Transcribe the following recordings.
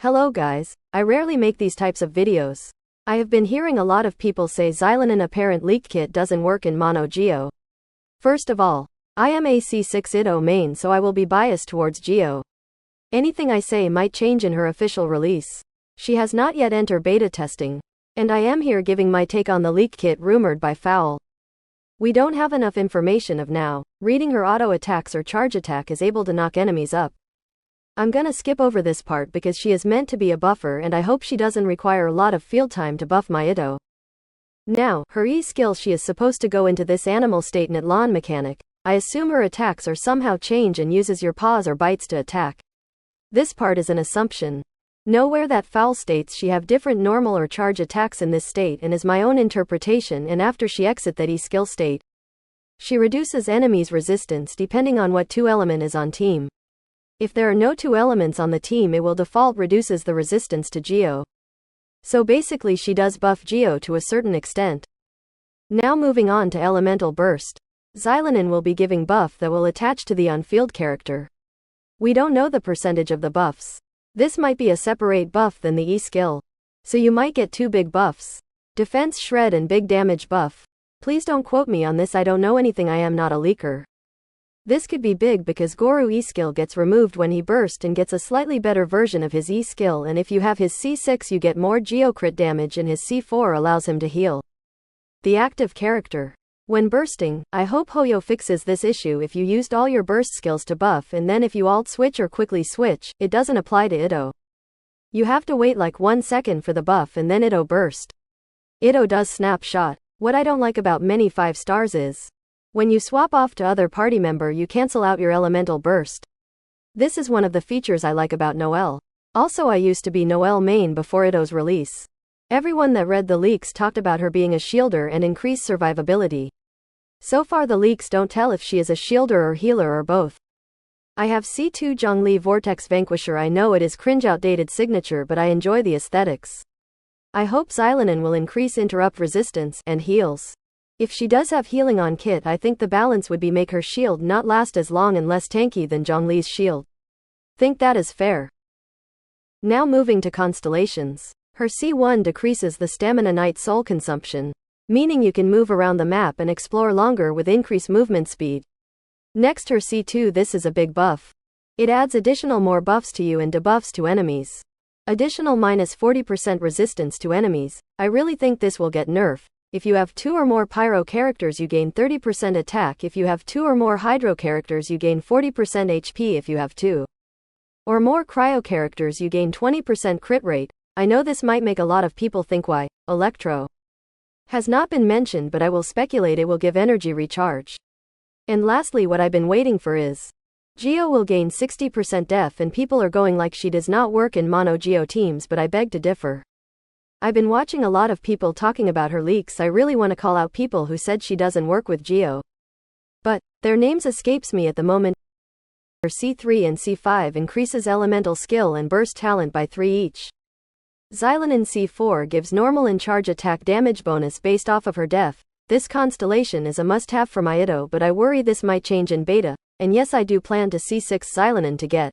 Hello guys, I rarely make these types of videos. I have been hearing a lot of people say Xilonen apparent leaked kit doesn't work in Mono Geo. First of all, I am a C6 Itto main, so I will be biased towards Geo. Anything I say might change in her official release. She has not yet entered beta testing, and I am here giving my take on the leak kit rumored by Fowl. We don't have enough information of now. Reading her auto attacks or charge attack is able to knock enemies up. I'm gonna skip over this part because she is meant to be a buffer and I hope she doesn't require a lot of field time to buff my Itto. Now, her E skill, she is supposed to go into this animal state net lawn mechanic. I assume her attacks are somehow change and uses your paws or bites to attack. This part is an assumption. Nowhere that Fowl states she have different normal or charge attacks in this state and is my own interpretation, and after she exit that E skill state, she reduces enemies' resistance depending on what 2 element is on team. If there are no 2 elements on the team, it will default reduces the resistance to Geo. So basically she does buff Geo to a certain extent. Now moving on to Elemental Burst. Xilonen will be giving buff that will attach to the on-field character. We don't know the percentage of the buffs. This might be a separate buff than the E skill. So you might get 2 big buffs. Defense Shred and Big Damage buff. Please don't quote me on this, I don't know anything, I am not a leaker. This could be big because Goru E skill gets removed when he burst and gets a slightly better version of his E skill, and if you have his C6 you get more Geo crit damage and his C4 allows him to heal the active character when bursting. I hope Hoyo fixes this issue. If you used all your burst skills to buff and then if you alt switch or quickly switch, it doesn't apply to Itto. You have to wait like 1 second for the buff and then Itto burst. Itto does snapshot. What I don't like about many 5 stars is when you swap off to other party member you cancel out your elemental burst. This is one of the features I like about Noelle. Also, I used to be Noelle main before Itto's release. Everyone that read the leaks talked about her being a shielder and increased survivability. So far the leaks don't tell if she is a shielder or healer or both. I have C2 Zhongli Vortex Vanquisher. I know it is cringe outdated signature, but I enjoy the aesthetics. I hope Xilonen will increase interrupt resistance and heals. If she does have healing on kit, I think the balance would be make her shield not last as long and less tanky than Zhongli's shield. Think that is fair. Now moving to constellations. Her C1 decreases the stamina night soul consumption, meaning you can move around the map and explore longer with increased movement speed. Next, her C2, this is a big buff. It adds additional more buffs to you and debuffs to enemies. Additional minus 40% resistance to enemies. I really think this will get nerfed. If you have 2 or more Pyro characters you gain 30% attack. If you have 2 or more Hydro characters you gain 40% HP. If you have 2 or more Cryo characters you gain 20% crit rate. I know this might make a lot of people think why Electro has not been mentioned, but I will speculate it will give energy recharge. And lastly, what I've been waiting for is Geo will gain 60% def, and people are going like she does not work in Mono Geo teams, but I beg to differ. I've been watching a lot of people talking about her leaks. I really want to call out people who said she doesn't work with Geo, but their names escapes me at the moment. Her C3 and C5 increases elemental skill and burst talent by 3 each. Xilonen C4 gives normal and charge attack damage bonus based off of her def. This constellation is a must-have for my Itto, but I worry this might change in beta, and yes, I do plan to C6 Xilonen to get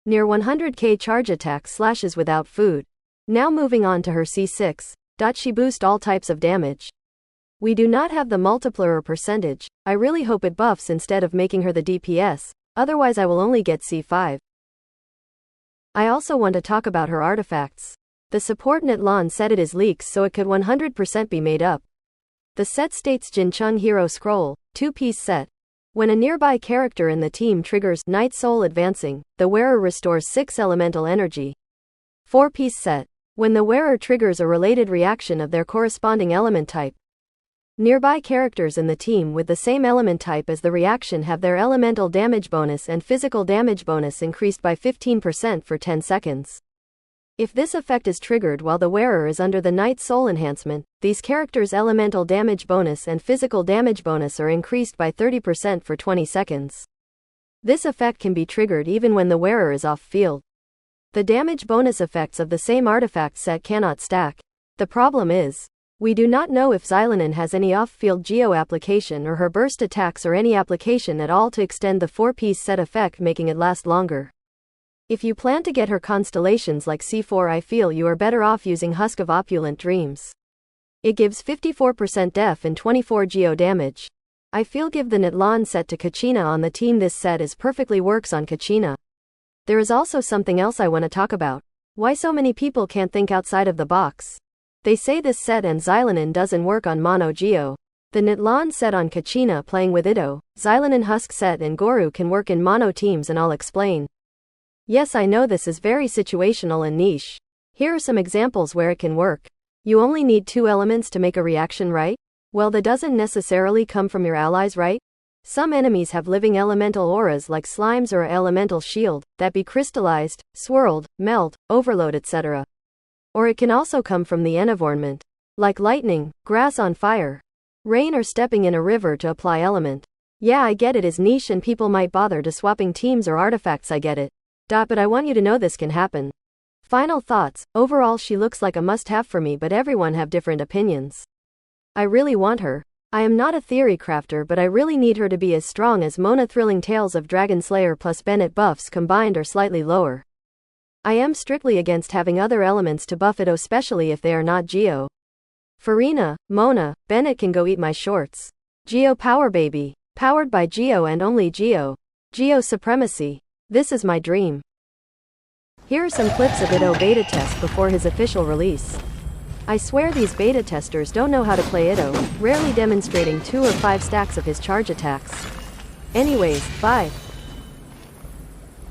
near 100k charge attack slashes without food. Now moving on to her C6. She boost all types of damage. We do not have the multiplier or percentage. I really hope it buffs instead of making her the DPS, otherwise I will only get C5. I also want to talk about her artifacts. The support Netlan said it is leaks, so it could 100% be made up. The set states Jincheng Hero Scroll, 2-piece set. When a nearby character in the team triggers Night Soul Advancing, the wearer restores 6 elemental energy. 4-piece set. When the wearer triggers a related reaction of their corresponding element type, nearby characters in the team with the same element type as the reaction have their elemental damage bonus and physical damage bonus increased by 15% for 10 seconds. If this effect is triggered while the wearer is under the Night Soul enhancement, these characters' elemental damage bonus and physical damage bonus are increased by 30% for 20 seconds. This effect can be triggered even when the wearer is off-field. The damage bonus effects of the same artifact set cannot stack. The problem is, we do not know if Xilonen has any off-field Geo application or her burst attacks or any application at all to extend the 4-piece set effect, making it last longer. If you plan to get her constellations like C4, I feel you are better off using Husk of Opulent Dreams. It gives 54% def and 24 geo damage. I feel give the Nitlan set to Kachina on the team. This set is perfectly works on Kachina. There is also something else I want to talk about. Why so many people can't think outside of the box. They say this set and Xilonen doesn't work on Mono Geo. The Nitlan set on Kachina playing with Itto, Xilonen Husk set and Goru can work in mono teams, and I'll explain. Yes, I know this is very situational and niche. Here are some examples where it can work. You only need 2 elements to make a reaction, right? Well, that doesn't necessarily come from your allies, right? Some enemies have living elemental auras like slimes or elemental shield, that be crystallized, swirled, melt, overload, etc. Or it can also come from the environment, like lightning, grass on fire, rain, or stepping in a river to apply element. Yeah, I get it is niche and people might bother to swapping teams or artifacts, I get it. But I want you to know this can happen. Final thoughts. Overall, she looks like a must-have for me, but everyone have different opinions. I really want her. I am not a theory crafter, but I really need her to be as strong as Mona. Thrilling Tales of Dragon Slayer plus Bennett buffs combined or slightly lower. I am strictly against having other elements to buff it, especially if they are not Geo. Farina, Mona, Bennett can go eat my shorts. Geo Power Baby. Powered by Geo and only Geo. Geo Supremacy. This is my dream. Here are some clips of Itto beta test before his official release. I swear these beta testers don't know how to play Itto, rarely demonstrating 2 or 5 stacks of his charge attacks. Anyways, bye.